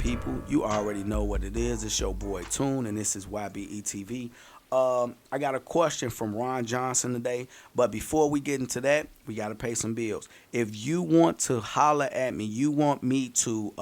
people? You already know what it is. It's your boy Tune, and this is YBETV. I got a question from Ron Johnson today, but before we get into that, we got to pay some bills. If you want to holler at me, you want me to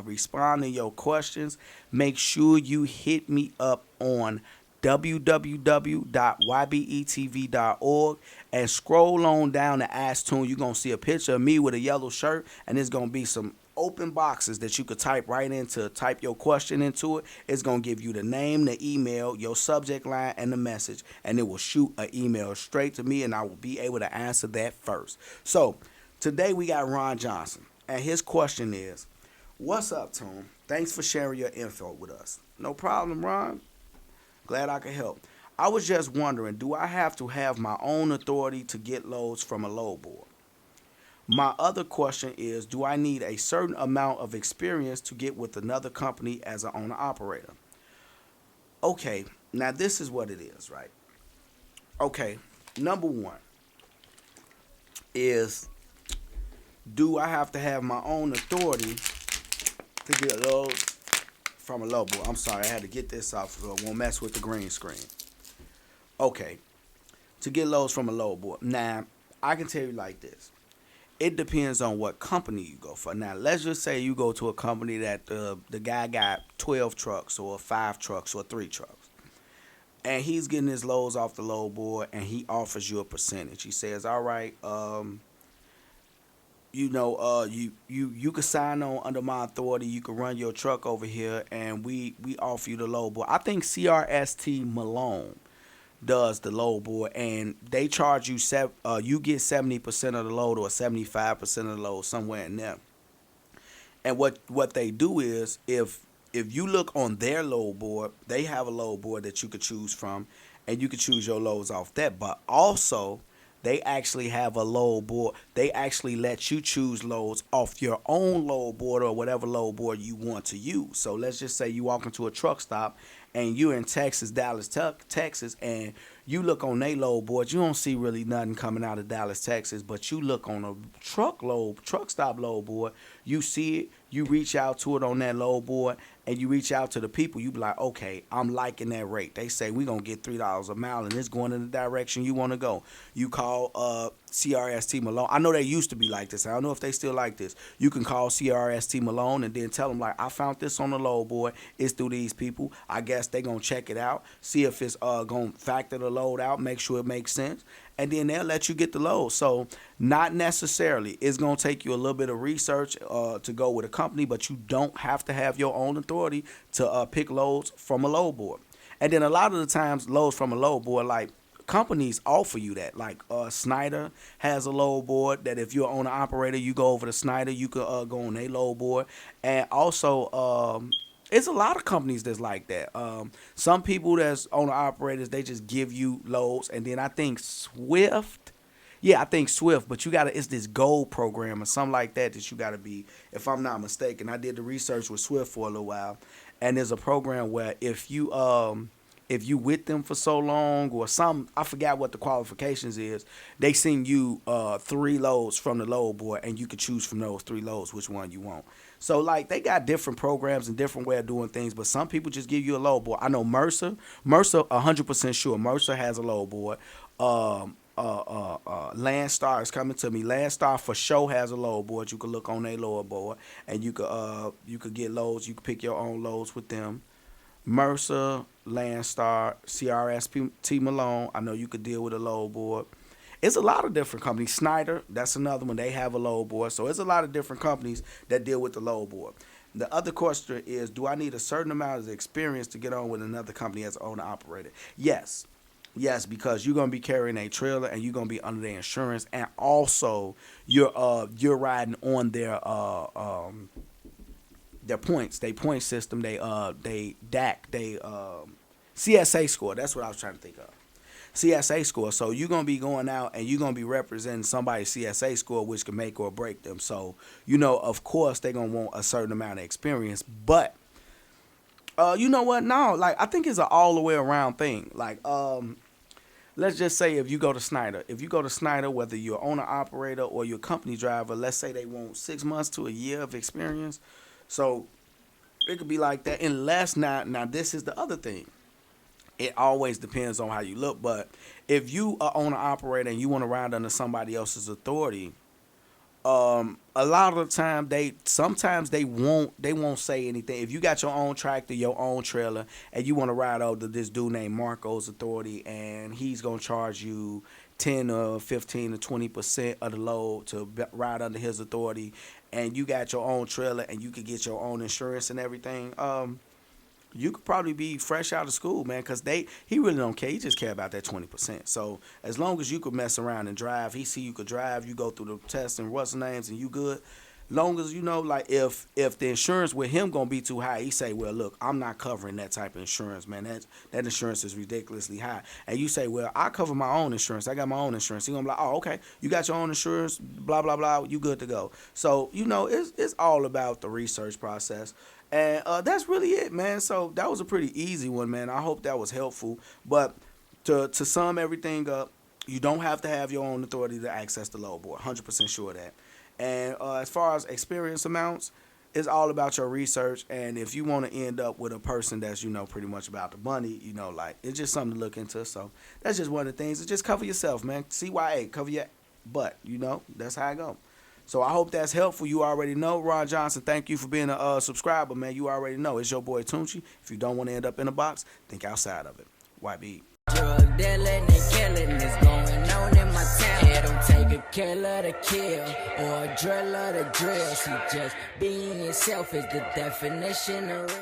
respond to your questions, make sure you hit me up on www.ybetv.org and scroll on down to Ask Tune. You're going to see a picture of me with a yellow shirt, and there's going to be some open boxes that you could type right into, type your question into it. It's going to give you the name, the email, your subject line, and the message, and it will shoot an email straight to me, and I will be able to answer that first. So today we got Ron Johnson, and his question is, what's up, Tom? Thanks for sharing your info with us. No problem, Ron. Glad I could help. I was just wondering, do I have to have my own authority to get loads from a load board? My other question is, do I need a certain amount of experience to get with another company as an owner operator? Okay, now this is what it is, right? Okay, number one is, do I have to have my own authority to get loads from a load board? I'm sorry, I had to get this off so I won't mess with the green screen. Okay, to get loads from a load board. Now, I can tell you like this. It depends on what company you go for. Now, let's just say you go to a company that the guy got 12 trucks or 5 trucks or 3 trucks. And he's getting his loads off the load board and he offers you a percentage. He says, all right, you could sign on under my authority. You can run your truck over here and we offer you the load board. I think CRST Malone does the load board, and they charge you you get 70% of the load or 75% of the load, somewhere in there. And what they do is, if you look on their load board, they have a load board that you could choose from, and you could choose your loads off that. But also, they actually have a load board. They actually let you choose loads off your own load board or whatever load board you want to use. So let's just say you walk into a truck stop and you're in Texas, Dallas, Texas, and you look on their load board, you don't see really nothing coming out of Dallas, Texas, but you look on a truck stop load board, you see it, you reach out to it on that load board, and you reach out to the people, you be like, okay, I'm liking that rate. They say we're going to get $3 a mile, and it's going in the direction you want to go. You call CRST Malone. I know they used to be like this. I don't know if they still like this. You can call CRST Malone and then tell them, like, I found this on the load board. It's through these people. I guess they going to check it out, see if it's going to factor the load out, make sure it makes sense, and then they'll let you get the load. So not necessarily. It's going to take you a little bit of research to go with a company, but you don't have to have your own authority to pick loads from a load board. And then a lot of the times, loads from a load board, like, companies offer you that. Like Snyder has a load board that if you're an owner operator, you go over to Snyder, you could go on their load board. And also, it's a lot of companies that's like that. Some people that's owner operators, they just give you loads. And then I think Swift. Yeah, I think Swift, but it's this gold program or something like that you gotta be, if I'm not mistaken. I did the research with Swift for a little while, and there's a program where if you with them for so long or some, I forgot what the qualifications is, they send you 3 loads from the load board, and you can choose from those 3 loads which one you want. So like they got different programs and different way of doing things, but some people just give you a load board. I know Mercer 100% sure Mercer has a load board. Landstar is coming to me. Landstar for sure has a load board. You can look on their load board, and you could get loads. You can pick your own loads with them. Mercer, Landstar, CRST Malone. I know you could deal with a load board. It's a lot of different companies. Snyder, that's another one. They have a load board. So it's a lot of different companies that deal with the load board. The other question is, do I need a certain amount of experience to get on with another company as an owner operator? Yes. Yes, because you're gonna be carrying a trailer and you're gonna be under their insurance, and also you're riding on their points, they point system, they DAC, they CSA score. That's what I was trying to think of. CSA score. So you're gonna be going out and you're gonna be representing somebody's CSA score, which can make or break them. So of course they're gonna want a certain amount of experience, but you know what? No, like I think it's an all the way around thing. Like let's just say if you go to Snyder, whether you're owner operator or you're a company driver, let's say they want 6 months to a year of experience. So It could be like that unless now this is the other thing. It always depends on how you look, but if you are owner operator and you want to ride under somebody else's authority, a lot of the time sometimes they won't say anything. If you got your own tractor, your own trailer, and you want to ride over this dude named Marco's authority, and he's gonna charge you 10 or 15 or 20% of the load to ride under his authority, and you got your own trailer and you could get your own insurance and everything. You could probably be fresh out of school, man, because he really don't care. He just care about that 20%. So as long as you could mess around and drive, he see you could drive, you go through the test and what's the names, and you good. Long as you know, like if the insurance with him gonna be too high, he say, well, look, I'm not covering that type of insurance, man. That insurance is ridiculously high. And you say, well, I cover my own insurance. I got my own insurance. He gonna be like, oh, okay, you got your own insurance, blah blah blah. You good to go. So it's all about the research process. And that's really it, man. So that was a pretty easy one, man. I hope that was helpful. But to sum everything up, you don't have to have your own authority to access the load board. 100% sure of that. And as far as experience amounts, it's all about your research. And if you want to end up with a person that's, pretty much about the money, like it's just something to look into. So that's just one of the things. Just cover yourself, man. CYA, cover your butt. That's how I go. So I hope that's helpful. You already know. Ron Johnson, thank you for being a subscriber, man. You already know. It's your boy Tunchi. If you don't want to end up in a box, think outside of it. YB. Drug dealing and killing is going on in my town. It don't take a killer to kill or a driller to drill. See, just being yourself is the definition of real.